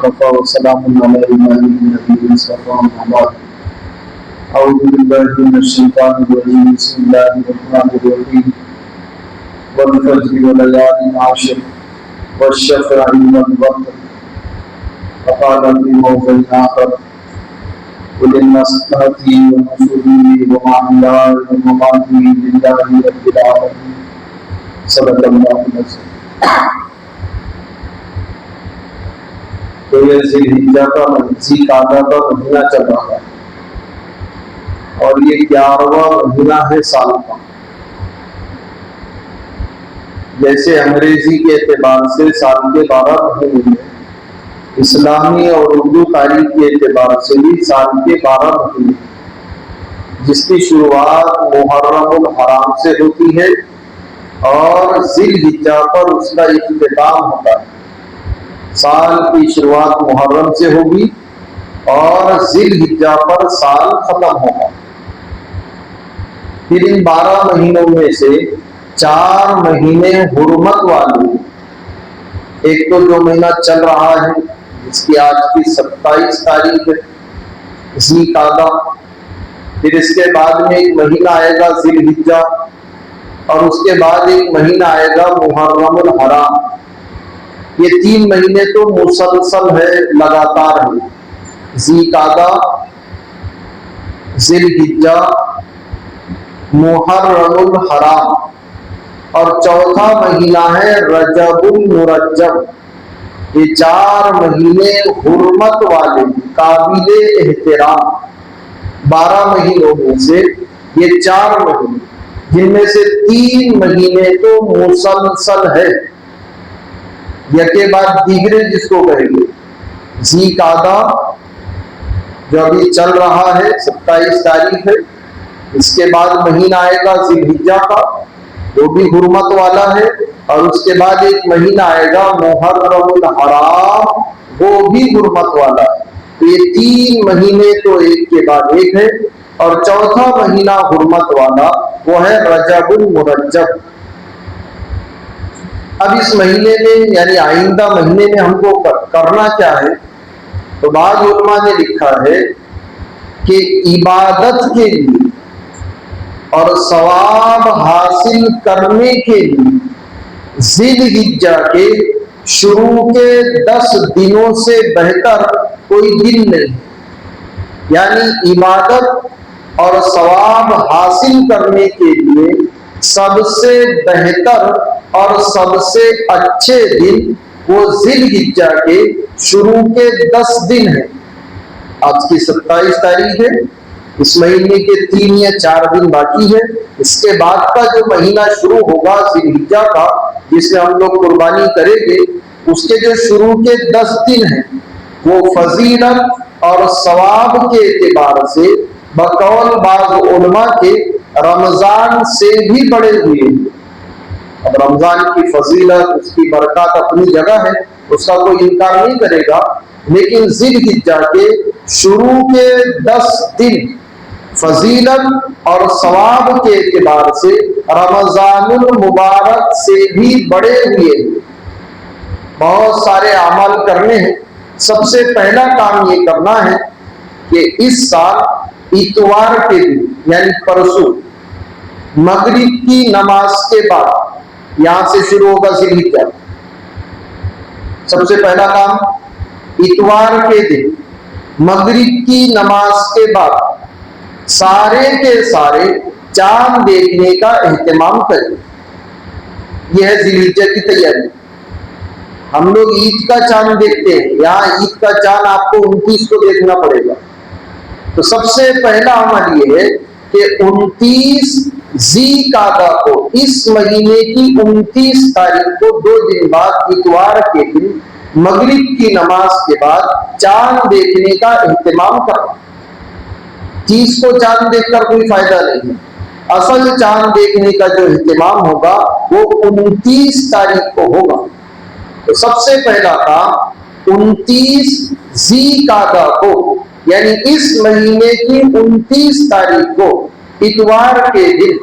وكفى وسلام على عباده الذين اصطفى أما بعد أعوذ بالله من الشيطان الرجيم بسم الله الرحمن الرحيم والفجر وليال عشر والشفع والوتر وقال في موضع آخر قل إن صلاتي ونسكي ومحياي ومماتي لله رب العالمين صدق اللہ العظیم۔ تو یہ ذی الحجہ کا مہینہ چل رہا ہے اور یہ 11واں مہینہ ہے سال کا۔ جیسے انگریزی کے اعتبار سے سال کے 12 مہینے ہیں، اسلامی اور اردو تاریخ کے اعتبار سے بھی سال کے 12 مہینے، جس کی شروعات محرم الحرام سے ہوتی ہے اور ذی الحجہ پر اس کا اختتام ہوتا ہے۔ سال کی شروعات محرم سے ہوگی اور ذی الحجہ پر سال ختم ہوگا۔ پھر ان 12 مہینوں میں سے 4 مہینے حرمت والے، ایک تو جو مہینہ چل رہا ہے جس کی آج کی 27 تاریخ ہے ذی القعدہ، پھر اس کے بعد میں ایک مہینہ آئے گا ذی الحجہ، اور اس کے بعد ایک مہینہ آئے گا محرم الحرام۔ یہ 3 مہینے تو مسلسل ہے، لگاتار ہے، ذی القعدہ، ذی الحجہ، محرم الحرام، اور چوتھا مہینہ ہے رجب المرجب۔ یہ 4 مہینے حرمت والے، قابل احترام۔ 12 مہینوں میں سے یہ 4 مہینے، جن میں سے 3 مہینے تو مسلسل ہے، یکے بعد دیگرے جس کو کہیں گے۔ ذی القعدہ جو ابھی چل رہا ہے 27 تاریخ ہے، اس کے بعد مہینہ آئے گا ذی الحجہ کا، وہ بھی حرمت والا ہے، اور اس کے بعد ایک مہینہ آئے گا محرم الحرام، وہ بھی حرمت والا ہے۔ تو یہ 3 مہینے تو ایک کے بعد ایک ہے، اور چوتھا مہینہ حرمت والا وہ ہے رجب المرجب۔ اب اس مہینے میں یعنی آئندہ مہینے میں ہم کو کرنا کیا ہے؟ تو بعض علماء نے لکھا ہے کہ عبادت کے لیے اور ثواب حاصل کرنے کے لیے ذی الحجہ کے شروع کے 10 دنوں سے بہتر کوئی دن نہیں، یعنی عبادت اور ثواب حاصل کرنے کے لیے سب سے بہتر اور سب سے اچھے دن وہ ذی الحجہ کے شروع کے 10 دن ہیں۔ آج کی 27 تاریخ ہے، اس مہینے کے 3 یا 4 دن باقی ہے۔ اس کے بعد کا جو مہینہ شروع ہوگا ذی الحجہ کا، جس میں ہم لوگ قربانی کریں گے، اس کے جو شروع کے 10 دن ہیں وہ فضیلت اور ثواب کے اعتبار سے بقول بعض علماء کے رمضان سے بھی بڑے ہوئے ہیں۔ اب رمضان کی فضیلت، اس کی برکات اپنی جگہ ہے، اس کا کوئی انکار نہیں کرے گا، لیکن ذی الحجہ کے شروع کے 10 دن فضیلت اور ثواب کے اعتبار سے رمضان المبارک سے بھی بڑے ہوئے ہیں۔ بہت سارے اعمال کرنے ہیں۔ سب سے پہلا کام یہ کرنا ہے کہ اس سال اتوار کے دن یعنی پرسوں مغرب کی نماز کے بعد، یہاں سے شروع ہوگا ذی الحجہ، سب سے پہلا کام اتوار کے دن مغرب کی نماز کے بعد سارے کے سارے چاند دیکھنے کا اہتمام کریں۔ یہ ہے ذی الحجہ کی تیاری۔ ہم لوگ عید کا چاند دیکھتے ہیں، یہاں عید کا چاند آپ کو 29 کو دیکھنا پڑے گا۔ تو سب سے پہلا عمل یہ ہے کہ 29 ذی القعدہ کو، اس مہینے کی 29 تاریخ کو 2 دن بعد اتوار کے دن مغرب کی نماز کے بعد چاند دیکھنے کا اہتمام کرنا۔ 30 کو چاند دیکھ کر کوئی فائدہ نہیں ہے، اصل چاند دیکھنے کا جو اہتمام ہوگا وہ 29 تاریخ کو ہوگا۔ تو سب سے پہلا کام 29 ذی القعدہ کو، یعنی اس مہینے کی 29 تاریخ کو اتوار کے دن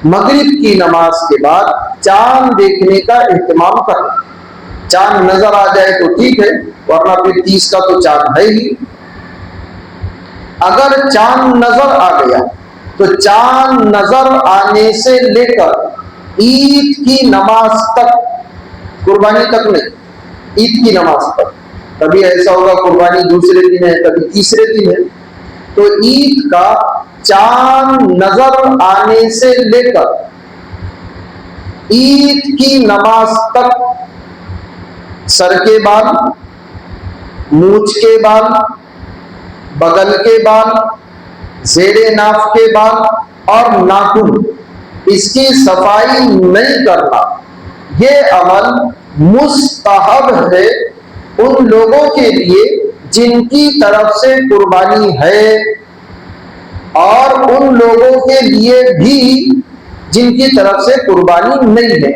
مغرب کی نماز کے بعد چاند دیکھنے کا اہتمام کرنا۔ چاند نظر آ جائے تو ٹھیک ہے، ورنہ پھر 30 کا تو چاند ہے ہی۔ اگر چاند نظر آ گیا تو چاند نظر آنے سے لے کر عید کی نماز تک، قربانی تک نہیں، عید کی نماز تک، کبھی ایسا ہوگا قربانی دوسرے دن ہے، کبھی تیسرے دن ہے، تو عید کا چاند نظر آنے سے لے کر عید کی نماز تک سر کے بال، مونچھ کے بال، بغل کے بال، زیر ناف کے بال اور ناخن، اس کی صفائی نہیں کرنا، یہ عمل مستحب ہے ان لوگوں کے لیے جن کی طرف سے قربانی ہے، اور ان لوگوں کے لیے بھی جن کی طرف سے قربانی نہیں ہے۔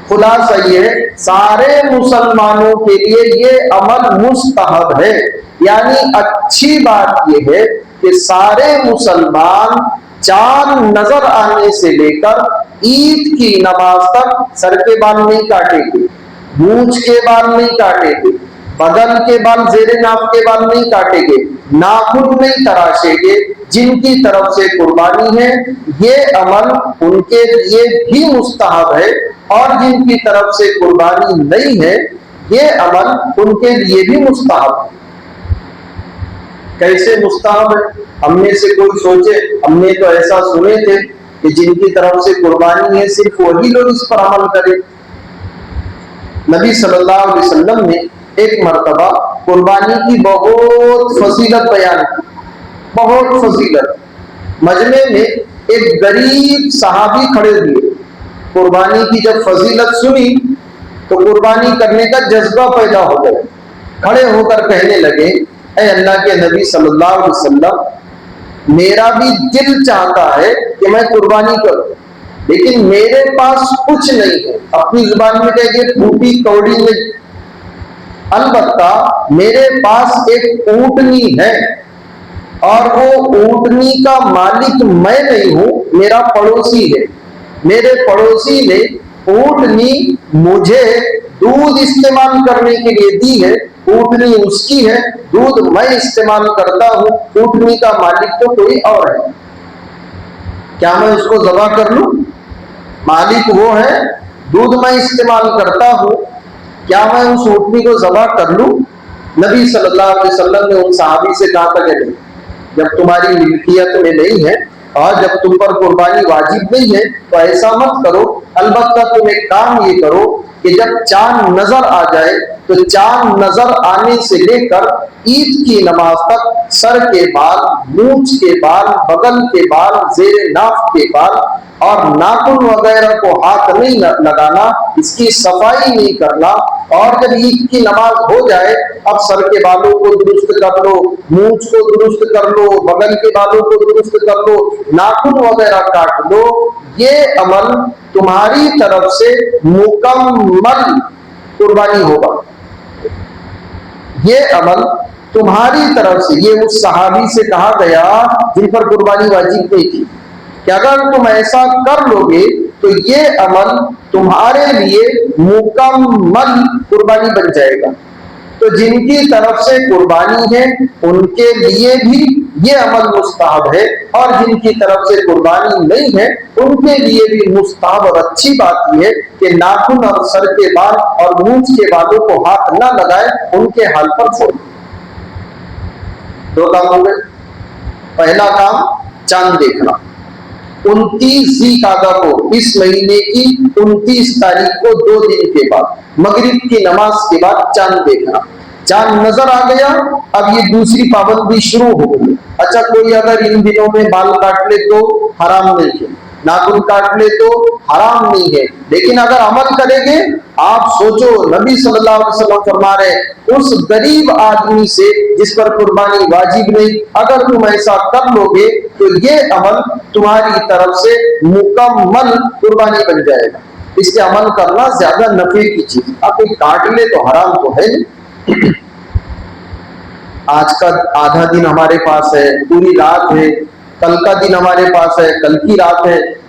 خلاصہ یہ ہے، سارے مسلمانوں کے لیے یہ عمل مستحب ہے، یعنی اچھی بات یہ ہے کہ سارے مسلمان چاند نظر آنے سے لے کر عید کی نماز تک سر کے بال نہیں کاٹیں گے، مونچھ کے بال نہیں کاٹیں گے، بدن کے بال، زیر ناف کے بال نہیں کاٹیں گے، ناخن نہیں تراشیں گے۔ جن کی طرف سے قربانی ہے یہ عمل ان کے لیے بھی مستحب ہے، اور جن کی طرف سے قربانی نہیں ہے یہ عمل ان کے لیے بھی مستحب ہے۔ کیسے مستحب ہے؟ ہم میں سے کوئی سوچے، ہم نے تو ایسا سنے تھے کہ جن کی طرف سے قربانی ہے صرف وہی لوگ اس پر عمل کریں۔ نبی صلی اللہ علیہ وسلم نے ایک مرتبہ قربانی کی بہت فضیلت بیان کی، بہت فضیلت۔ مجمع میں ایک غریب صحابی کھڑے ہوئے، قربانی کی جب فضیلت سنی تو قربانی کرنے کا جذبہ پیدا ہو گیا، کھڑے ہو کر کہنے لگے، اے اللہ کے نبی صلی اللہ علیہ وسلم، میرا بھی دل چاہتا ہے کہ میں قربانی کروں، لیکن میرے پاس کچھ نہیں ہے، اپنی زبان میں کہہ کے پھوٹی کوڑی نہیں، البتہ میرے پاس ایک اونٹنی ہے، اور وہ اونٹنی کا مالک میں نہیں ہوں، میرا پڑوسی ہے، میرے پڑوسی نے اونٹنی مجھے دودھ استعمال کرنے کے لیے دی ہے، اونٹنی اس کی ہے، دودھ میں استعمال کرتا ہوں، اونٹنی کا مالک تو کوئی اور ہے، کیا میں اس کو ذبح کر لوں؟ مالک وہ ہے، دودھ میں استعمال کرتا ہوں، کیا میں اس اونٹنی کو ذبح کر لوں؟ نبی صلی اللہ علیہ وسلم نے ان صحابی سے کہا تھا کہ نہیں، جب تمہاری ملکیت میں نہیں ہے اور جب تم پر قربانی واجب نہیں ہے تو ایسا مت کرو، البتہ تم ایک کام یہ کرو کہ جب چاند نظر آ جائے تو چاند نظر آنے سے لے کر عید کی نماز تک سر کے بال، مونچھ کے بال، بغل کے بال، زیر ناف کے بال اور ناخن وغیرہ کو ہاتھ نہیں لگانا، اس کی صفائی نہیں کرنا، اور جب عید کی نماز ہو جائے اب سر کے بالوں کو درست کر لو، مونچھ کو درست کر لو، بغل کے بالوں کو درست کر لو، ناخن وغیرہ کاٹ لو، یہ عمل تمہاری طرف سے مکمل قربانی ہوگا، یہ عمل تمہاری طرف سے۔ یہ اس صحابی سے کہا گیا جن پر قربانی واجب نہیں تھی کہ اگر تم ایسا کر لو گے تو یہ عمل تمہارے لیے مکمل قربانی بن جائے گا۔ تو جن کی طرف سے قربانی ہے ان کے لیے بھی یہ عمل مستحب ہے، اور جن کی طرف سے قربانی نہیں ہے ان کے لیے بھی مستحب، اور اچھی بات یہ ہے کہ ناخن اور سر کے بال اور مونچھ کے بالوں کو ہاتھ نہ لگائے، ان کے حال پر چھوڑ۔ دو کام ہو گئے۔ پہلا کام چاند دیکھنا، 29 ذی قعدہ کو، اس مہینے کی 29 تاریخ کو 2 دن کے بعد مغرب کی نماز کے بعد چاند دیکھنا۔ چاند نظر آ گیا، اب یہ دوسری پابندی شروع ہو گئی۔ اچھا، کوئی اگر ان دنوں میں بال کاٹ لے تو حرام نہیں ہے، ناخن کاٹ لے تو حرام نہیں ہے، لیکن اگر عمل کرے گے، آپ سوچو نبی صلی اللہ علیہ وسلم فرما رہے اس غریب آدمی سے جس پر قربانی واجب نہیں، اگر تم ایسا کر لو گے تو یہ عمل تمہاری طرف سے مکمل قربانی بن جائے گا۔ اس کے عمل کرنا زیادہ نفع کی چیز، اب کوئی کاٹ لے تو حرام تو ہے نہیں۔ آج کا آدھا دن ہمارے پاس ہے، پوری رات ہے، کل کا دن ہمارے پاس ہے، کل کی رات ہے،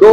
2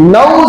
9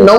9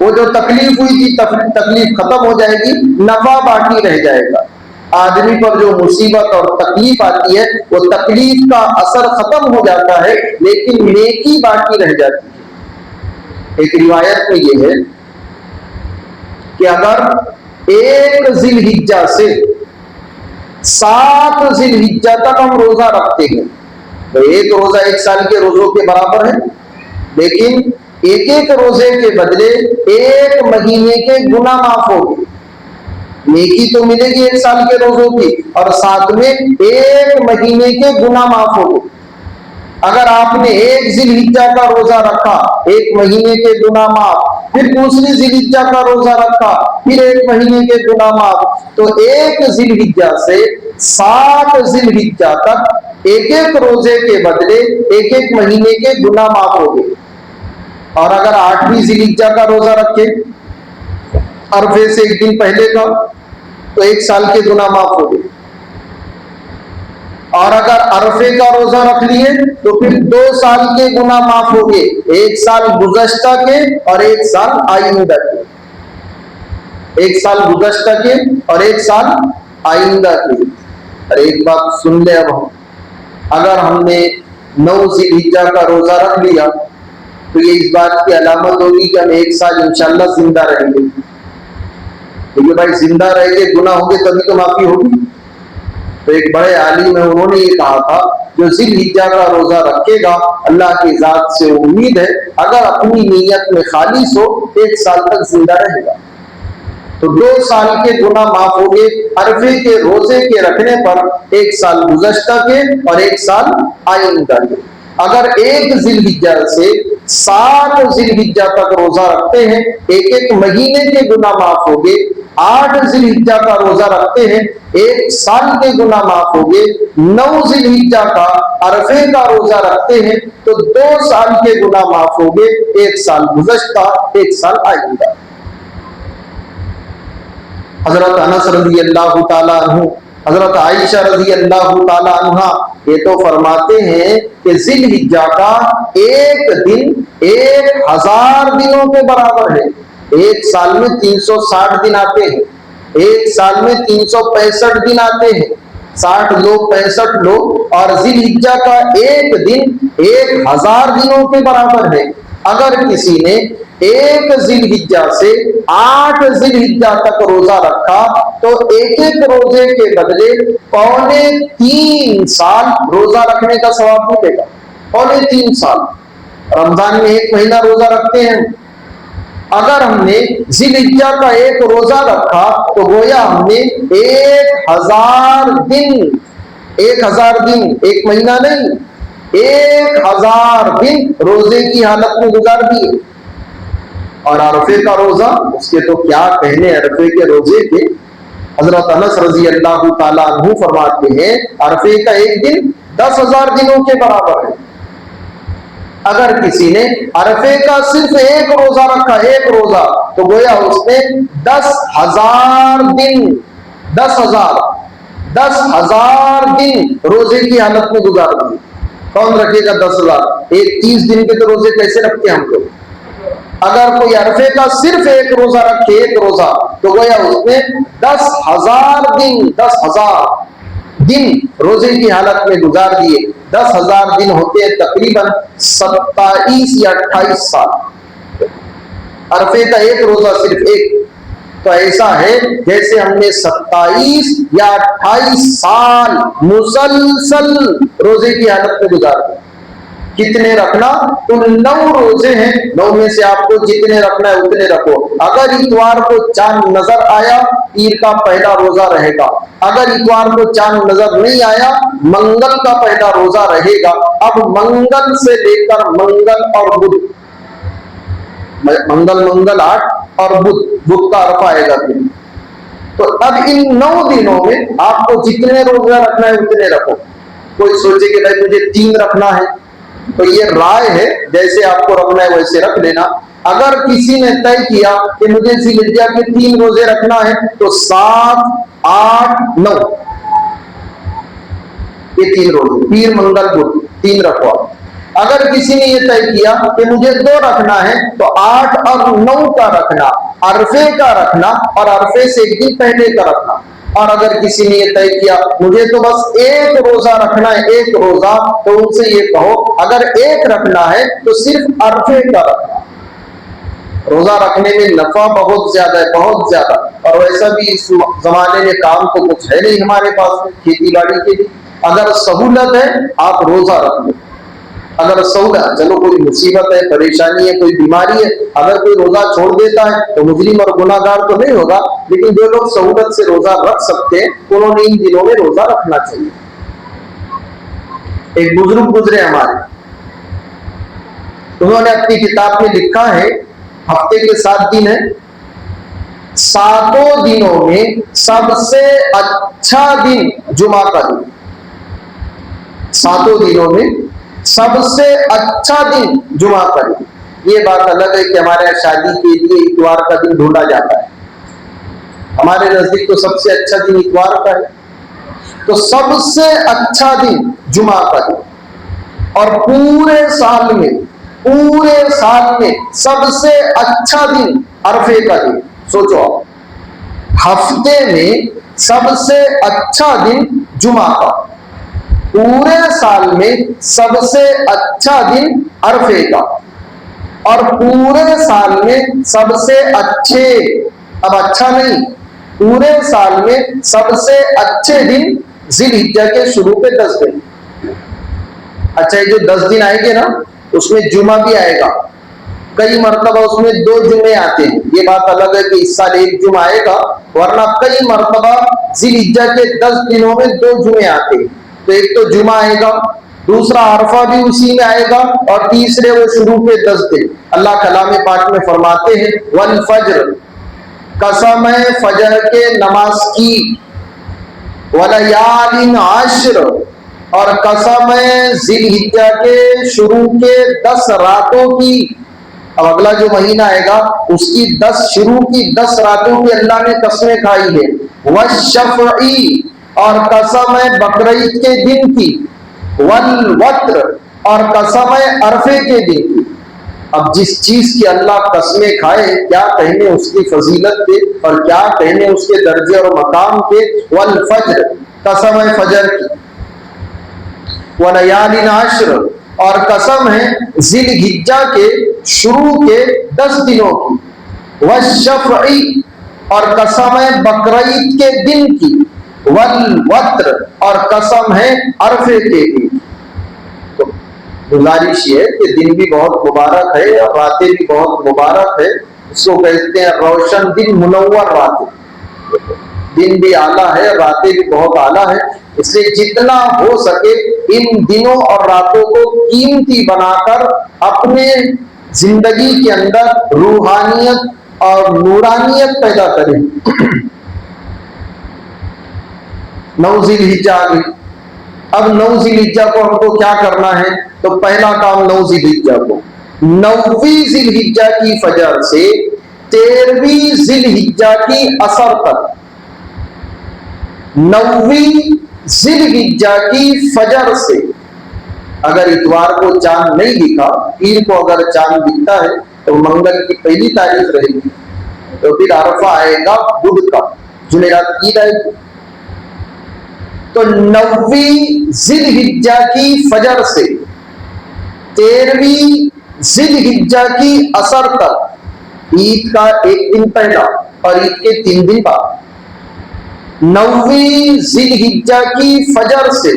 وہ جو تکلیف ہوئی تھی تکلیف ختم ہو جائے گی، نفع باقی رہ جائے گا۔ آدمی پر جو مصیبت اور تکلیف آتی ہے وہ تکلیف کا اثر ختم ہو جاتا ہے لیکن نیکی باقی رہ جاتی ہے۔ ایک روایت میں یہ ہے کہ اگر ایک ذی الحجہ سے 7 ذی الحجہ تک ہم روزہ رکھتے ہیں تو ایک روزہ 1 سال کے روزوں کے برابر ہے، لیکن ایک ایک روزے کے بدلے 1 مہینے کے گناہ معاف ہوگے۔ نیکی تو ملے گی 1 سال کے روزوں کی اور ساتھ میں 1 مہینے کے گناہ معاف ہوگے۔ اگر آپ نے 1 ذی الحجہ کا روزہ رکھا 1 مہینے کے گناہ معاف، پھر دوسری ذی الحجہ کا روزہ رکھا پھر 1 مہینے کے گناہ معاف، تو 1 ذی الحجہ سے 7 ذی الحجہ تک ایک ایک روزے کے بدلے 1 مہینے کے گناہ معاف ہو گئے۔ اور اگر 8ویں ذی الحجہ کا روزہ رکھے عرفے سے 1 دن پہلے کا تو 1 سال کے گناہ معاف ہو گئے۔ اور اگر عرفے کا روزہ رکھ لیے تو پھر 2 سال کے گناہ معاف ہو گئے، 1 سال گزشتہ کے اور 1 سال آئندہ کے، 1 سال گزشتہ کے اور 1 سال آئندہ کے۔ اور ایک بات سن لے، اب اگر ہم نے 9 ذی الحجہ کا روزہ رکھ لیا تو یہ اس بات کی علامت ہوگی کہ ہم 1 سال انشاءاللہ زندہ رہیں گے، کیونکہ بھائی زندہ رہیں گے گناہ ہوں گے تبھی تو معافی ہوگی۔ تو ایک بڑے عالم ہے انہوں نے یہ کہا تھا جو ذی الحجہ کا روزہ رکھے گا اللہ کی ذات سے امید ہے اگر اپنی نیت میں خالص ہو 1 سال تک زندہ رہے گا۔ تو 2 سال کے گناہ معاف ہو گئے عرفے کے روزے کے رکھنے پر، 1 سال گزشتہ کے اور 1 سال آئندہ کے۔ اگر 1 ذی الحجہ سے 7 ذی الحجہ تک روزہ رکھتے ہیں 1 مہینے کے گناہ معاف ہو گئے، 8 ذی الحجہ کا روزہ رکھتے ہیں 1 سال کے گناہ معاف ہو گئے، 9 ذی الحجہ کا عرفے کا روزہ رکھتے ہیں تو 2 سال کے گناہ معاف ہو گئے، 1 سال گزشتہ 1 سال آئندہ۔ حضرت انس رضی اللہ تعالیٰ عنہ، حضرت عائشہ رضی اللہ تعالیٰ عنہ یہ تو فرماتے ہیں کہ ذی الحجہ کا 1 دن 1000 دنوں کے برابر ہے۔ 1 سال میں 360 دن آتے ہیں، 1 سال میں 365 دن آتے ہیں، 60 لوگ 65 لوگ، اور ذی الحجہ کا 1 دن 1000 دنوں کے برابر ہے۔ اگر کسی نے 1 ذی الحجہ سے 8 ذی الحجہ تک روزہ رکھا تو ایک روزے کے بدلے 3.25 سال روزہ رکھنے کا ثواب ملے گا۔ 3.25 سال رمضان میں 1 مہینہ روزہ رکھتے ہیں، اگر ہم نے ذی الحجہ کا 1 روزہ رکھا تو گویا ہم نے 1000 دن 1 مہینہ نہیں 1000 دن روزے کی حالت میں گزار دیے۔ اور عرفے کا روزہ اس کے تو کیا کہنے، عرفے کے روزے کے حضرت انس رضی اللہ تعالیٰ عنہ فرماتے ہیں عرفے کا 1 دن 10,000 دنوں کے برابر ہے۔ اگر کسی نے عرفے کا صرف 1 روزہ رکھا 1 روزہ تو گویا اس نے 10,000 دن 10,000 دن روزے کی حالت میں گزار دیے۔ کون رکھے گا 10,000؟ 30 دن کے تو روزے کیسے رکھتے ہیں ہم لوگ؟ اگر کوئی عرفے کا صرف 1 روزہ رکھے 1 روزہ تو گویا اس نے 10,000 دن روزے کی حالت میں گزار دیے۔ 10,000 دن ہوتے ہیں تقریباً 27 یا 28 سال۔ عرفے کا 1 روزہ صرف 1 تو ایسا ہے جیسے ہم نے 27 یا 28 سال مسلسل روزے کی حالت میں گزار دیے۔ کتنے رکھنا؟ 9 روزے ہیں، 9 میں سے آپ کو جتنے رکھنا ہے اتنے رکھو۔ اگر اتوار کو چاند نظر آیا پیر کا پہلا روزہ رہے گا، اگر اتوار کو چاند نظر نہیں آیا منگل کا پہلا روزہ رہے گا۔ اب منگل سے لے کر منگل اور بدھ، منگل 8 اور بدھ کا عرفہ آئے گا پھر۔ تو اب ان 9 دنوں میں آپ کو جتنے روزہ رکھنا ہے اتنے رکھو۔ کوئی سوچے کہ بھائی مجھے 3 رکھنا ہے تو یہ رائے ہے، جیسے آپ کو رکھنا ہے ویسے رکھ لینا۔ اگر کسی نے طے کیا کہ مجھے ذی الحجہ کے 3 روزے رکھنا ہے تو 7 8 9 یہ 3 روزے، پیر منگل بدھ 3 رکھو۔ اگر کسی نے یہ طے کیا کہ مجھے 2 رکھنا ہے تو 8 اور 9 کا رکھنا، عرفے کا رکھنا اور عرفے سے 1 دن پہلے کا رکھنا۔ اور اگر کسی نے یہ طے کیا مجھے تو بس 1 روزہ رکھنا ہے، 1 روزہ، تو ان سے یہ کہو اگر 1 رکھنا ہے تو صرف عرفے کا رکھنا۔ روزہ رکھنے میں نفع بہت زیادہ ہے، بہت زیادہ، اور ویسا بھی اس زمانے میں کام تو کچھ ہے نہیں ہمارے پاس میں کھیتی باڑی کے لیے۔ اگر سہولت ہے آپ روزہ رکھ لیں، اگر سہولت، چلو کوئی مصیبت ہے، پریشانی ہے، کوئی بیماری ہے، اگر کوئی روزہ چھوڑ دیتا ہے تو مجرم اور گناہ گار تو نہیں ہوگا، لیکن جو لوگ سہولت سے روزہ رکھ سکتے ہیں انہوں نے ان دنوں میں روزہ رکھنا چاہیے۔ ایک بزرگ گزرے ہمارے، انہوں نے اپنی کتاب میں لکھا ہے ہفتے کے 7 دن ہیں، 7 دنوں میں سب سے اچھا دن جمعہ کا دن، 7 دنوں میں سب سے اچھا دن جمعہ کا دن۔ یہ بات الگ ہے کہ ہمارے یہاں شادی کے لیے اتوار کا دن ڈھونڈا جاتا ہے، ہمارے نزدیک تو سب سے اچھا دن اتوار کا ہے، تو سب سے اچھا دن جمعہ کا دن، اور پورے سال میں سب سے اچھا دن عرفے کا دن۔ سوچو آپ، ہفتے میں سب سے اچھا دن جمعہ کا، پورے سال میں سب سے اچھا دن عرفے کا، اور پورے سال میں سب سے اچھے، اب اچھا نہیں، پورے سال میں سب سے اچھے دن ذی الحجہ کے شروع کے 10 دن۔ اچھا یہ جو 10 دن آئیں گے نا اس میں جمعہ بھی آئے گا، کئی مرتبہ اس میں 2 جمعے آتے ہیں، یہ بات الگ ہے کہ اس سال 1 جمعہ آئے گا، ورنہ کئی مرتبہ ذی الحجہ کے 10 دنوں میں 2 جمعے آتے ہیں۔ تو ایک تو جمعہ آئے گا، دوسرا عرفہ بھی اسی میں آئے گا، اور تیسرے وہ شروع کے 10 دن۔ اللہ کلام پاک میں فرماتے ہیں والفجر، قسم ہے فجر کے نماز کی، ولیال عشر، اور قسم ہے ذی الحجہ کے شروع کے 10 راتوں کی۔ اب اگلا جو مہینہ آئے گا اس کی شروع کی 10 راتوں کی اللہ نے قسمیں کھائی ہے، والشفعی، اور قسم ہے بقرعید کے دن کی، والوتر، اور قسم ہے عرفے کے دن کی۔ اب جس چیز کی اللہ قسمیں کھائے کیا کہنے اس کی فضیلت کے اور کیا کہنے اس کے درجے اور مقام کے۔ والفجر، قسم ہے فجر کی، ولیال عشر، اور قسم ہے ذی الحجہ کے شروع کے 10 دنوں کی، والشفعی، اور قسم ہے بقرعید کے دن کی، والوتر، اور قسم ہے عرفے کے دن کی۔ تو گزارش یہ ہے کہ دن بھی بہت مبارک ہے اور راتیں بھی بہت مبارک ہے، اس کو کہتے ہیں روشن دن، منور راتیں، دن بھی اعلیٰ ہے، راتیں بھی بہت اعلیٰ ہے، اس لیے جتنا ہو سکے ان دنوں اور راتوں کو قیمتی بنا کر اپنے زندگی کے اندر روحانیت اور نورانیت پیدا کریں۔ 9 ذی الحجہ آ گئی، اب 9 ذی الحجہ کو ہم کو کیا کرنا ہے؟ تو پہلا کام 9 ذی الحجہ کو 9ویں ذی الحجہ کی فجر سے 13ویں ذی الحجہ کی عصر تک، 9ویں ذی الحجہ کی فجر سے، اگر اتوار کو چاند نہیں دکھا، پیر کو اگر چاند دکھتا ہے تو منگل کی پہلی تاریخ رہے گی، تو پھر عرفہ آئے گا بدھ کا، جمعرات عید آئے گی، تو 9ویں ذی الحجہ کی فجر سے 13ویں ذی الحجہ کی عصر تک، عید کا 1 دن پہلا اور عید کے 3 دن بعد، 9ویں ذی الحجہ کی فجر سے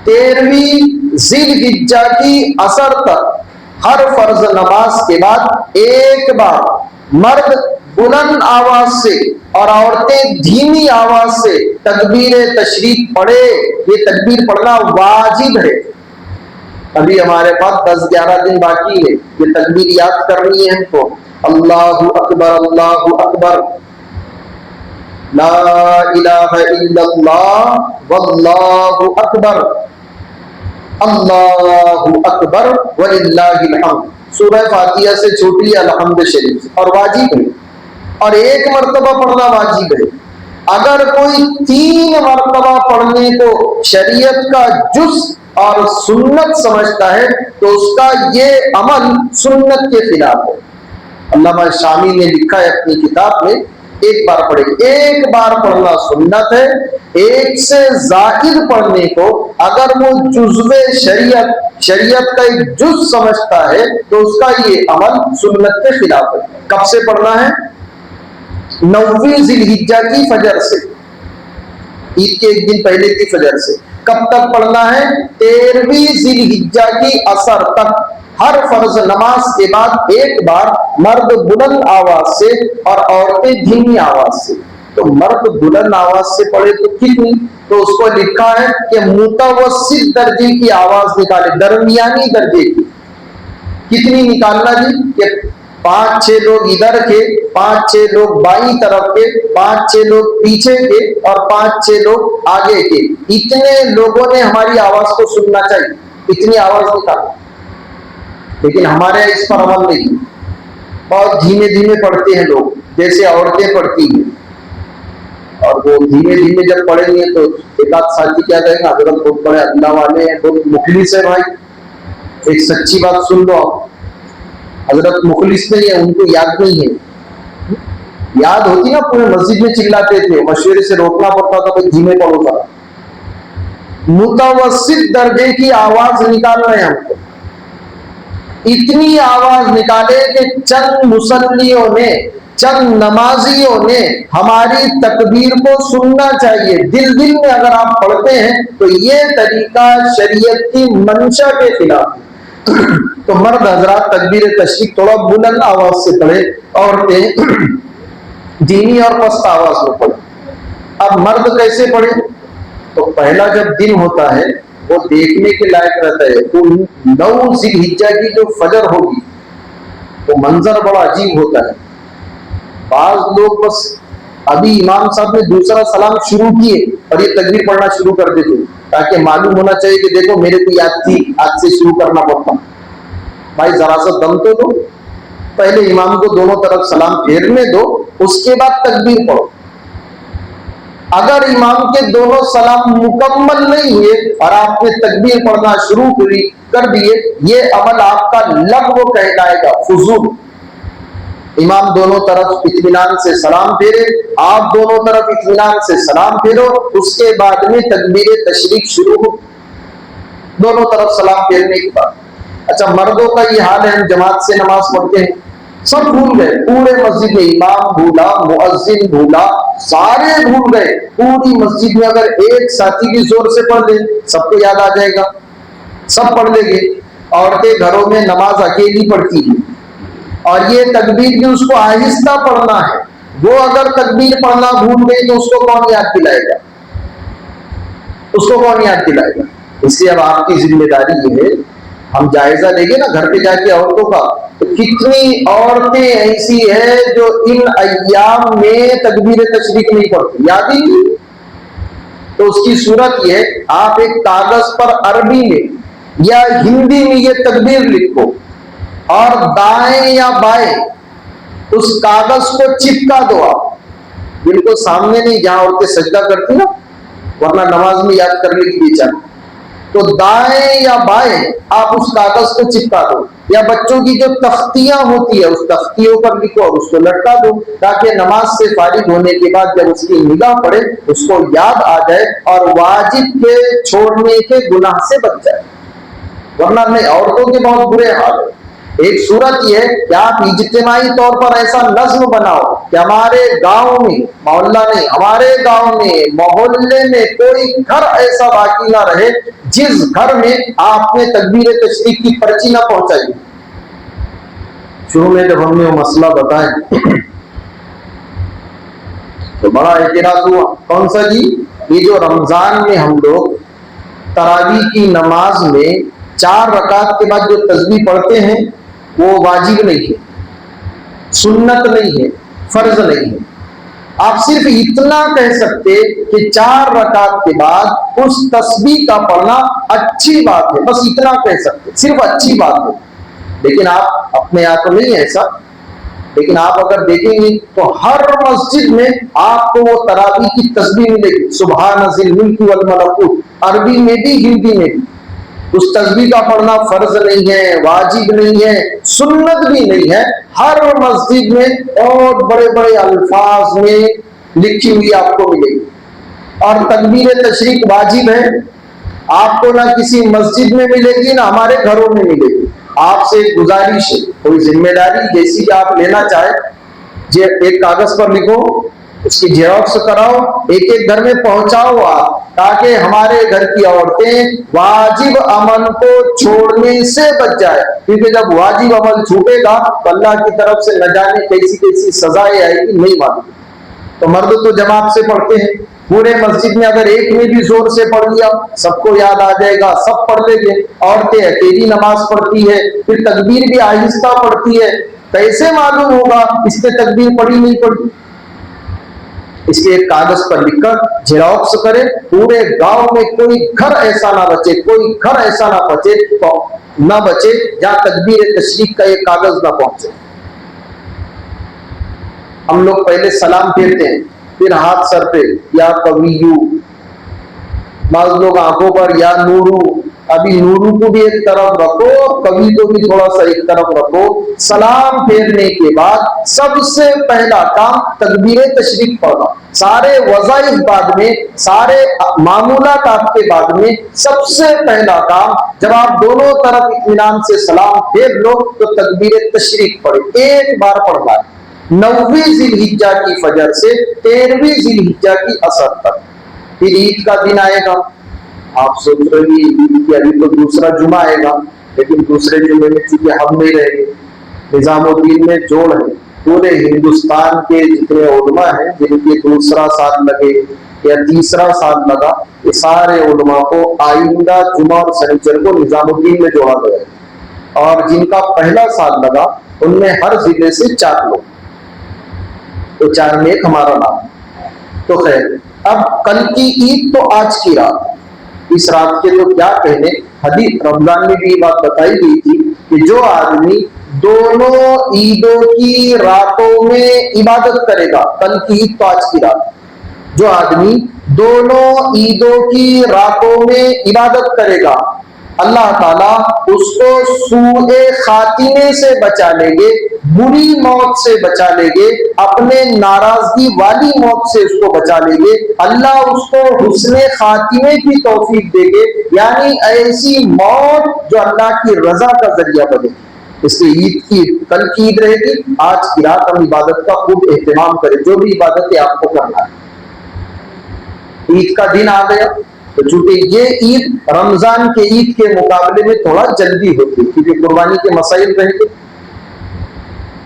13ویں ذی الحجہ کی عصر تک ہر فرض نماز کے بعد ایک بار مرد بلند آواز سے اور عورتیں دھیمی آواز سے تکبیر تشریق پڑھے۔ یہ تکبیر پڑھنا واجب ہے، ابھی ہمارے پاس 10-11 دن باقی ہے، یہ تکبیر یاد کرنی ہے ہم کو۔ اللہ اکبر، اللہ اکبر، لا الہ الا اللہ، واللہ اکبر، اللہ اکبر وللہ الحمد۔ سورہ فاتحہ سے چھوٹی الحمد شریف، اور واجب ہے، اور 1 مرتبہ پڑھنا واجب ہے۔ اگر کوئی 3 مرتبہ پڑھنے کو شریعت کا جز اور سنت سمجھتا ہے تو اس کا یہ عمل سنت کے خلاف ہے۔ علامہ شامی نے لکھا ہے اپنی کتاب میں، ایک بار پڑھے، ایک بار پڑھنا سنت ہے، ایک سے زائد پڑھنے کو اگر وہ جزو شریعت کا ایک جز سمجھتا ہے تو اس کا یہ عمل سنت کے خلاف ہے۔ کب سے پڑھنا ہے؟ 9ویں ذی الحجہ کی فجر سے، عید کے ایک دن پہلے کی فجر سے۔ کب تک پڑھنا ہے؟ 13ویں ذی الحجہ کی عصر تک۔ ہر فرض نماز کے بعد ایک بار، مرد بلند آواز سے اور عورتیں دھیمی آواز سے۔ تو مرد بلند آواز سے پڑھے تو کتنی؟ تو اس کو لکھا ہے کہ متوسط درجے کی آواز نکالے، درمیانی درجے کی۔ کتنی نکالنا جی؟ کہ 5-6 لوگ ادھر کے، 5-6 لوگ بائیں طرف کے، 5-6 لوگ پیچھے کے اور 5-6 لوگ آگے کے، اتنے لوگوں نے ہماری آواز کو سننا چاہیے، اتنی آواز نکالنا۔ لیکن ہمارے اس پر عمل نہیں، بہت دھیمے دھیمے پڑھتے ہیں لوگ، جیسے عورتیں پڑھتی ہیں۔ اور وہ دھیمے دھیمے جب پڑھیں گے تو ایک آدھ ساتھی کیا کہیں گے، حضرت بہت بڑے اللہ والے ہیں، بہت مخلص ہے بھائی۔ ایک سچی بات سن لو، حضرت مخلص نہیں ہے، ان کو یاد نہیں ہے۔ یاد ہوتی نا، پورے مسجد میں چلاتے تھے، مشورے سے روکنا پڑتا تھا، کوئی دھیمے پڑھو تھا۔ متوسط درجے کی آواز نکالنا ہے ہم کو، اتنی آواز نکالے کہ چند مصلیوں نے، چند نمازیوں نے ہماری تکبیر کو سننا چاہیے۔ دل میں اگر آپ پڑھتے ہیں تو یہ طریقہ شریعت کی منشا کے خلاف ہے۔ تو مرد حضرات تکبیر تشریق تھوڑا بلند آواز سے پڑھے، عورتیں دھیمی اور پست آواز میں پڑھے۔ اب مرد کیسے پڑھے؟ تو پہلا جب دن ہوتا ہے وہ دیکھنے کے لائق رہتا ہے۔ تو 9 ذی الحجہ کی جو فجر ہوگی تو منظر بڑا عجیب ہوتا ہے۔ بعض لوگ بس ابھی امام صاحب نے دوسرا سلام شروع کیے اور یہ تکبیر پڑھنا شروع کر دیتے، تاکہ معلوم ہونا چاہیے کہ دیکھو میرے کو یاد تھی، آج سے شروع کرنا پڑتا۔ بھائی ذرا سا دم تو دو، پہلے امام کو دونوں طرف سلام پھیرنے دو، اس کے بعد تکبیر پڑھو۔ اگر امام کے دونوں سلام مکمل نہیں ہوئے اور آپ نے تکبیر پڑھنا شروع کر دیے، یہ عمل آپ کا لغو کہلائے گا، فضول۔ امام دونوں طرف اطمینان سے سلام پھیرے، آپ دونوں طرف اطمینان سے سلام پھیرو، اس کے بعد میں تکبیر تشریق شروع ہو، دونوں طرف سلام پھیرنے کے بعد۔ اچھا مردوں کا یہ حال ہے، ہم جماعت سے نماز پڑھتے ہیں، سب بھول گئے، پورے مسجد میں امام بھولا، مؤذن بھولا، سارے بھول گئے۔ پوری مسجد میں اگر ایک ساتھی بھی زور سے پڑھ لے، سب کو یاد آ جائے گا، سب پڑھ لیں گے۔ عورتیں گھروں میں نماز اکیلی پڑھتی ہیں، اور یہ تکبیر بھی اس کو آہستہ پڑھنا ہے۔ وہ اگر تکبیر پڑھنا بھول گئی تو اس کو کون یاد دلائے گا؟ اس کو کون یاد دلائے گا؟ اس لیے اب آپ کی ذمہ داری یہ ہے، ہم جائزہ لیں گے نا گھر پہ جا کے عورتوں کا، تو کتنی عورتیں ایسی ہیں جو ان ایام میں تکبیر تشریق نہیں پڑھتی، یاد ہی نہیں۔ تو اس کی صورت یہ ہے، آپ ایک کاغذ پر عربی میں یا ہندی میں یہ تکبیر لکھو اور دائیں یا بائیں اس کاغذ کو چپکا دو، آپ بالکل سامنے نہیں جہاں عورتیں سجدہ کرتی نا، ورنہ نماز میں یاد کرنے کی بیچارہ، تو دائیں یا بائیں آپ اس کاغذ کو چپکا دو، یا بچوں کی جو تختیاں ہوتی ہے اس تختیوں پر لکھو اور اس کو لٹکا دو، تاکہ نماز سے فارغ ہونے کے بعد جب اس کی نگاہ پڑے اس کو یاد آ جائے اور واجب کے چھوڑنے کے گناہ سے بچ جائے۔ ورنہ نہیں، عورتوں کے بہت برے حال ہے۔ ایک صورت یہ ہے کہ آپ اجتماعی طور پر ایسا نظم بناؤ کہ ہمارے گاؤں میں، محلہ نہیں، ہمارے گاؤں میں، محلے میں کوئی گھر ایسا باقی نہ رہے جس گھر میں آپ نے تکبیر تشریق کی پرچی نہ پہنچائی۔ شروع میں جب ہم نے وہ مسئلہ بتایا تو بڑا اعتراض ہوا، کون سا جی؟ یہ جو رمضان میں ہم لوگ تراویح کی نماز میں 4 رکعت کے بعد جو تسبیح پڑھتے ہیں وہ واجب نہیں ہے، سنت نہیں ہے، فرض نہیں ہے۔ آپ صرف اتنا کہہ سکتے کہ 4 رکعت کے بعد اس تسبیح کا پڑھنا اچھی بات ہے، بس اتنا کہہ سکتے، صرف اچھی بات ہے۔ لیکن آپ اپنے یہاں تو نہیں ایسا، لیکن آپ اگر دیکھیں گے تو ہر مسجد میں آپ کو وہ تراویح کی تسبیح ملے گی، سبحان ذی الملک والملکوت، عربی میں بھی ہندی میں بھی۔ اس تسبیح کا پڑھنا فرض نہیں ہے، واجب نہیں ہے، سنت بھی نہیں ہے، ہر مسجد میں اور بڑے بڑے الفاظ میں لکھی ہوئی آپ کو ملے گی۔ اور تکبیر تشریق واجب ہے، آپ کو نہ کسی مسجد میں ملے گی نہ ہمارے گھروں میں ملے گی۔ آپ سے ایک گزارش ہے، کوئی ذمہ داری جیسی کہ آپ لینا چاہے، ایک کاغذ پر لکھو، اس کی جیروکس کراؤ، ایک ایک گھر میں پہنچاؤ آپ، تاکہ ہمارے گھر کی عورتیں واجب عمل کو چھوڑنے سے بچ جائے، کیونکہ جب واجب عمل چھوٹے گا تو اللہ کی طرف سے نہ جانے کیسی کیسی سزائیں آئے گی، نہیں معلوم۔ تو مرد تو جماعت سے پڑھتے ہیں، پورے مسجد میں اگر ایک نے بھی زور سے پڑھ لیا سب کو یاد آ جائے گا، سب پڑھ لیں گے۔ عورتیں اکیلی نماز پڑھتی ہے، پھر تکبیر بھی آہستہ پڑھتی ہے، کیسے معلوم ہوگا اس نے تکبیر پڑھی نہیں پڑھی؟ اس کے ایک کاغذ پر لکھ کر جیروکس کرے، پورے گاؤں میں کوئی گھر ایسا نہ بچے، کوئی گھر ایسا نہ بچے جہاں تکبیر تشریق کا یہ کاغذ نہ پہنچے۔ ہم لوگ پہلے سلام پھیرتے ہیں، پھر ہاتھ سر پہ، یا قویو، بعض لوگ آنکھوں پر یا نورو، ابھی نورو کو بھی ایک طرف رکھو، کبھی کو بھی تھوڑا سا ایک طرف رکھو۔ سلام پھیرنے کے بعد سب سے پہلا کام تکبیر تشریق پڑھنا، سارے وظائف بعد میں، سارے معمولات آپ کے بعد میں، سب سے پہلا کام جب آپ دونوں طرف اطمینان سے سلام پھیر لو تو تکبیر تشریق پڑھے، ایک بار پڑھنا ہے، 9ویں ذی الحجہ کی فجر سے 13ویں ذی الحجہ کی عصر تک۔ پھر عید کا دن آئے گا، آپ سوچ رہے ہیں عید کی ابھی تو دوسرا جمعہ آئے گا، لیکن دوسرے جمعے میں چونکہ ہم نہیں رہیں گے، نظام الدین میں جوڑ ہے، پورے ہندوستان کے جتنے علماء ہیں جن کے دوسرا سال لگے یا تیسرا سال لگا، یہ سارے علماء کو آئندہ جمعہ اور سنیچر کو نظام الدین میں جوڑا گیا ہے، اور جن کا پہلا سال لگا ان میں ہر ضلع سے 4 لوگ، تو 4 میں ایک ہمارا نام ہے۔ تو خیر، اب کل کی عید تو آج کی رات، اس رات کے تو کیا کہنے، حدیث رمضان میں بھی یہ بات بتائی گئی تھی کہ جو آدمی دونوں عیدوں کی راتوں میں عبادت کرے گا، کل کی عید تو آج کی رات، جو آدمی دونوں عیدوں کی راتوں میں عبادت کرے گا، اللہ تعالیٰ اس کو سوء خاتمے سے بچا لیں گے، بری موت سے بچا لیں گے، اپنے ناراضگی والی موت سے اس کو بچا لیں گے، اللہ اس کو حسن خاتمے کی توفیق دے گے، یعنی ایسی موت جو اللہ کی رضا کا ذریعہ بنے۔ اس لیے عید کی کل کی عید رہے گی، آج کی رات ہم عبادت کا خوب اہتمام کریں، جو بھی عبادت ہے آپ کو کرنا ہے۔ عید کا دن آ گیا تو چونکہ یہ عید رمضان کے عید کے مقابلے میں تھوڑا جلدی ہوتی ہے کیونکہ قربانی کے مسائل رہیں گے۔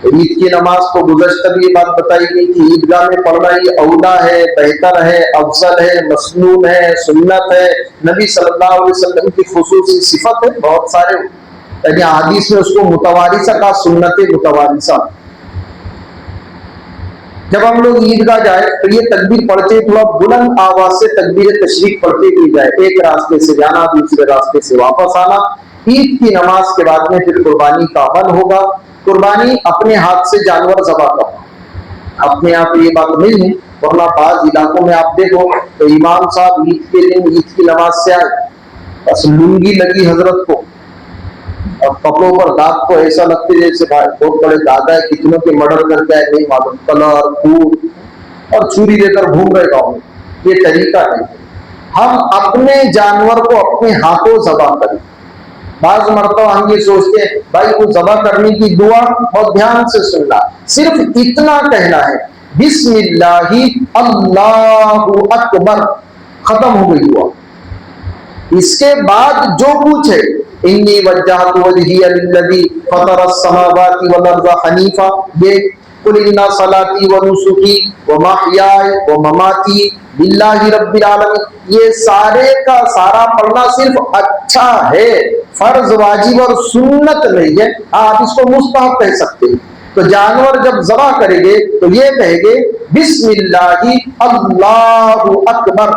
عید کی نماز کو گزشتہ بھی یہ بات بتائی گئی کہ عیدگاہ میں پڑھنا یہ اولا ہے، بہتر ہے، افضل ہے، مسنون ہے، سنت ہے، نبی صلی اللہ علیہ وسلم کی خصوصی صفت ہے، بہت سارے یعنی حدیث میں اس کو متوارثہ کا، سنت متوارثہ۔ جب ہم لوگ عیدگاہ جائے تو یہ تکبیر پڑھتے تھوڑا بلند آواز سے تکبیر تشریق پڑھتے ہوئے جائے، ایک راستے سے جانا دوسرے راستے سے واپس آنا۔ عید کی نماز کے بعد میں پھر قربانی کا عمل ہوگا، قربانی اپنے ہاتھ سے جانور ذبح کرنا، اپنے آپ یہ بات نہیں ہے، ورنہ بعض علاقوں میں آپ دیکھو تو امام صاحب عید کے دن عید کی نماز سے آئے، بس لنگی لگی حضرت کو اور کپڑوں پر داغ کو ایسا لگتے جیسے بہت بڑے دادا ہے، کتنوں کے مرڈر کر کے آئے نہیں معلوم، کلر خون اور چھری لے کر گھوم رہے گاؤں میں۔ یہ طریقہ نہیں، ہم اپنے جانور کو اپنے ہاتھوں ذبح کریں۔ بعض مرتبہ ہم یہ سوچتے ہیں بھائی وہ ذبح کرنے کی دعا بہت دھیان سے سننا، صرف اتنا کہنا ہے بسم اللہ اللہ اکبر، ختم ہو گئی دعا۔ اس کے بعد جو کچھ ہے انی وجہت وجہی للذی فطر السماوات والارض حنیفا، یہ قل ان صلاتی ونسکی ومحیای ومماتی للہ رب العالمین، یہ سارے کا سارا پڑھنا صرف اچھا ہے، فرض واجب اور سنت نہیں ہے، آپ اس کو مستحب کہہ سکتے ہیں۔ تو جانور جب ذبح کریں گے تو یہ کہیں گے بسم اللہ اللہ اکبر۔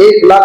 1,00,000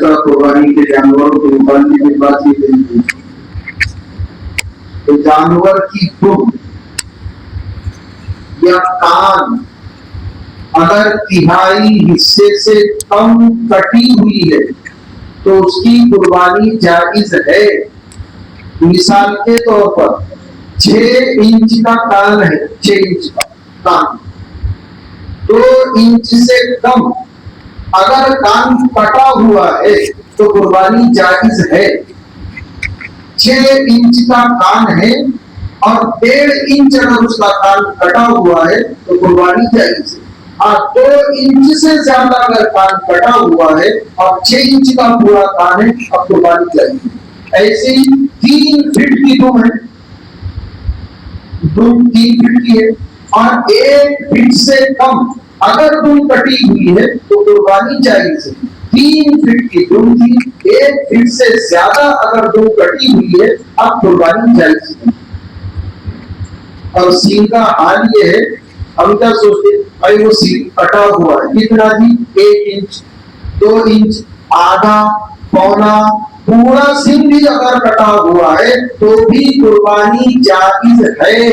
طرح قربانی کے جانوروں کے متعلق ایک بات یہ کہی کہ جانور کی دم یا کان اگر تہائی حصے سے کم کٹی ہوئی ہے تو اس کی قربانی جائز ہے۔ مثال کے طور پر 6 انچ کا کان ہے، 6 انچ کا کان، 2 انچ سے کم اگر کان کٹا ہوا ہے تو قربانی جائز ہے۔ 6 انچ کا کان ہے اور 1.5 انچ اگر اس کا کان کٹا ہوا ہے تو قربانی جائز ہے۔ اور 2 انچ سے زیادہ اگر کان کٹا ہوا ہے اور 6 انچ کا پورا کان ہے اب قربانی جائز ہے۔ ایسے ہی 3 فٹ کی دم ہے، دم 3 فٹ کی ہے اور 1 فٹ سے کم اگر دم کٹی ہوئی ہے تو قربانی جائز ہے۔ 3 فٹ کی دم تھی، 1 فٹ سے زیادہ اگر دم کٹی ہوئی ہے اب قربانی جائز ہے۔ اور سینگ کا حال یہ ہے، ہم کیا سوچتے ہیں بھائی وہ سینگ کٹا ہوا ہے، کتنا جی 1 انچ 2 انچ آدھا پونا پورا سینگ بھی اگر کٹا ہوا ہے تو بھی قربانی جائز ہے۔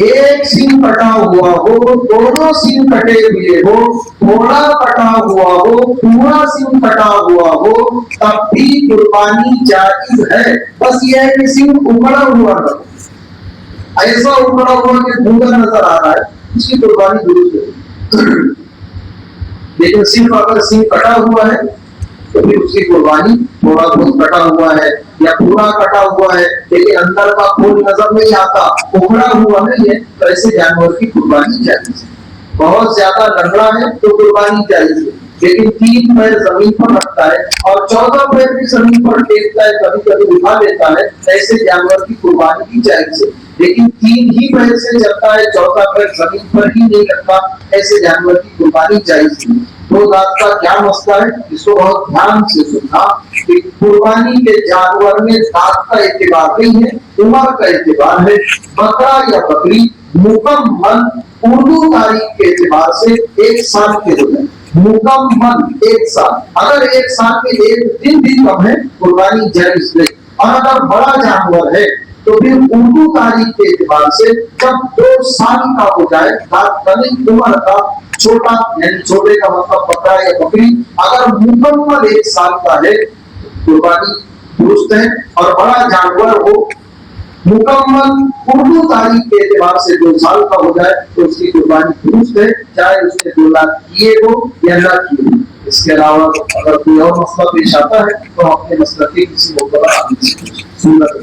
ایک سینگ کٹا ہوا ہو، دونوں سینگ کٹے ہوئے ہو، تھوڑا کٹا ہوا ہو، پورا سینگ کٹا ہوا ہو، تب بھی قربانی جائز ہے۔ بس یہ ہے کہ سینگ اکڑا ہوا نہ ہو، ایسا اکڑا ہوا کہ بھونگا نظر آ رہا ہے، اس کی قربانی درست ہے۔ لیکن صرف اگر سینگ کٹا ہوا ہے تو پھر اس کی قربانی تھوڑا بہت کٹا ہوا ہے یا پورا کٹا ہوا ہے لیکن اندر کا خون نظر نہیں آتا، اکھڑا ہوا نہیں ہے، تو ایسے جانور کی قربانی جائز ہے۔ بہت زیادہ لنگڑا ہے تو قربانی جائز ہے، لیکن 3 پیر زمین پر رکھتا ہے اور 14 پیر بھی زمین پر ٹیکتا ہے، کبھی کبھی اٹھا لیتا ہے، ایسے جانور کی قربانی بھی جائز ہے۔ لیکن 3 ہی پیر سے چلتا ہے، 14 پیر زمین پر ہی نہیں رکھتا، ایسے جانور کی قربانی جائز ہے۔ تو ذات کا کیا مسئلہ ہے، اس کو بہت دھیان سے سننا کہ قربانی کے جانور میں ذات کا اعتبار نہیں ہے، عمر کا اعتبار ہے۔ بکرا یا بکری مکمل اردو تاریخ کے اعتبار سے 1 سال کے ہو جائے، مکمل 1 سال، اگر 1 سال کے 1 دن بھی کم ہے قربانی جائز نہیں۔ اور اگر بڑا جانور ہے تو پھر اردو تاریخ کے اعتبار سے جب 2 سال کا ہو جائے، ذات کا نہیں عمر کا، چھوٹا یعنی چھوٹے کا مطلب بکرا یا بکری اگر مکمل 1 سال کا ہے قربانی درست ہے، اور بڑا جانور ہو مکمل اردو تاریخ کے اعتبار سے 2 سال کا ہو جائے تو اس کی قربانی درست ہے، چاہے اس نے 2 لاکھ کیے ہو یا نہ کیے ہو۔ اس کے علاوہ اگر کوئی اور مسئلہ پیش آتا ہے تو اپنے مسئلہ کے کسی موقع پر سننا